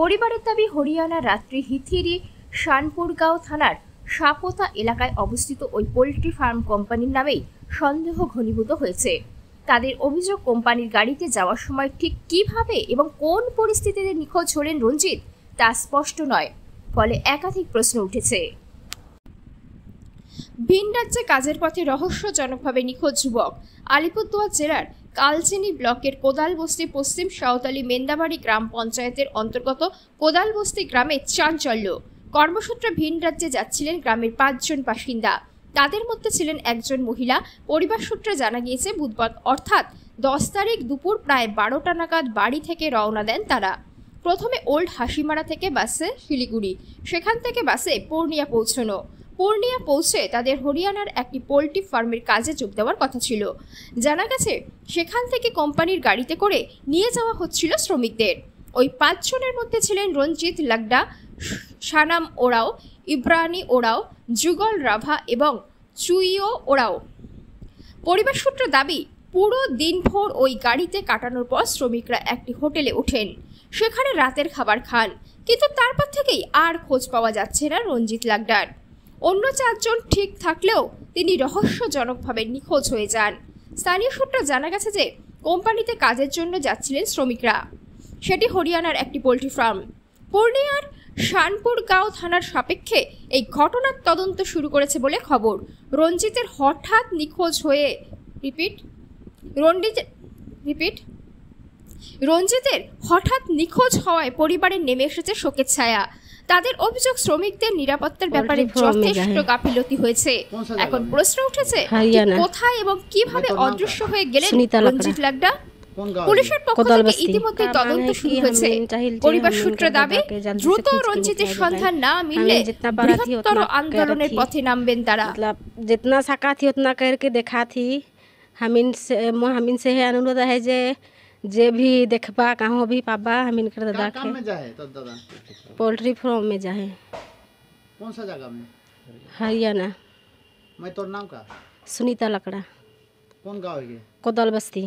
পরিবারের দাবি, হরিয়ানার রাত্রি হিথিরি শানপুরগাঁও থানার সাপোতা এলাকায় অবস্থিত ওই পোল্ট্রি ফার্ম কোম্পানির নামেই সন্দেহ ঘনীভূত হয়েছে। তাদের অভিযোগ, কোম্পানির গাড়িতে যাওয়ার সময় ঠিক কিভাবে এবং কোন পরিস্থিতিতে নিখোঁজ হলেন রঞ্জিত তা স্পষ্ট নয়, ফলে একাধিক প্রশ্ন উঠেছে। ভিন রাজ্যে কাজের পথে রহস্যজনকভাবে নিখোঁজ যুবক। আলিপুরদুয়ার জেলার কালচিনি ব্লকের কোদালবস্তি পশ্চিম সাঁওতালি মেন্দাবাড়ি গ্রাম পঞ্চায়েতের অন্তর্গত কোদালবস্তি গ্রামে চাঞ্চল্য। কর্মসূত্রে ভিন রাজ্যে যাচ্ছিলেন গ্রামের 5 জন বাসিন্দা। তাদের মধ্যে ছিলেন একজন মহিলা। পরিবার সূত্রে জানা গিয়েছে, বুধবার অর্থাৎ 10 তারিখ দুপুর প্রায় 12টা নাগাদ বাড়ি থেকে রওনা দেন তারা। প্রথমে ওল্ড হাসিমারা থেকে বাসে শিলিগুড়ি, সেখান থেকে বাসে পূর্ণিয়া পৌঁছানো। পূর্ণিয়া পৌঁছে তাদের হরিয়ানার একটি পোল্ট্রি ফার্মের কাজে যোগ দেওয়ার কথা ছিল। জানা গেছে, সেখান থেকে কোম্পানির গাড়িতে করে নিয়ে যাওয়া হচ্ছিল শ্রমিকদের। ওই 5 জনের মধ্যে ছিলেন রঞ্জিত লাকডা, সানাম ওরাও, ইব্রানি ওরাও, যুগল রাভা এবং চুইও ওরাও। পরিবার সূত্র দাবি, পুরো দিনভর ওই গাড়িতে কাটানোর পর শ্রমিকরা একটি হোটেলে ওঠেন, সেখানে রাতের খাবার খান, কিন্তু তারপর থেকেই আর খোঁজ পাওয়া যাচ্ছে না রঞ্জিত লাকডার। অন্য 4 জন ঠিক থাকলেও তিনি রহস্যজনকভাবে নিখোঁজ হয়ে যান। স্থানীয় সূত্রে জানা গেছে যে কোম্পানিতে কাজের জন্য যাচ্ছিলেন শ্রমিকরা, সেটি হরিয়ানার একটি পোল্ট্রি ফার্ম। পূর্ণিয়ার শানপুরগাঁও থানার সাপেক্ষে এই ঘটনার তদন্ত শুরু করেছে বলে খবর। রঞ্জিতের হঠাৎ নিখোঁজ হয়ে রঞ্জিতের হঠাৎ নিখোঁজ হওয়ায় পরিবারের নেমে এসেছে শোকের ছায়া। তাদের অভিযোগ, শ্রমিকদের নিরাপত্তার ব্যাপারে যথেষ্ট গাফিলতি হয়েছে। এখন প্রশ্ন উঠেছে, কোথায় এবং কিভাবে অদৃশ্য হয়ে গেলেন রঞ্জিত লাকডা। পুলিশের পক্ষ থেকে ইতিমধ্যে তদন্ত শুরু হয়েছে। পরিবার সূত্রে দাবি, দ্রুত রঞ্জিতের সন্ধান না মিললে বৃহত্তর আন্দোলনের পথে নামবেন তারা। जितना सका थी उतना करके देखा थी। हम इनसे है अनुरोध है जे भी देखबा कहाँ भी पाबा हम इनकर दादा के पोल्ट्री फार्म में जाए। कौन सा जगह में? हरियाणा। मैं तोर नाम का? सुनीता लकड़ा। कौन गाँव है? कोदालबस्ती।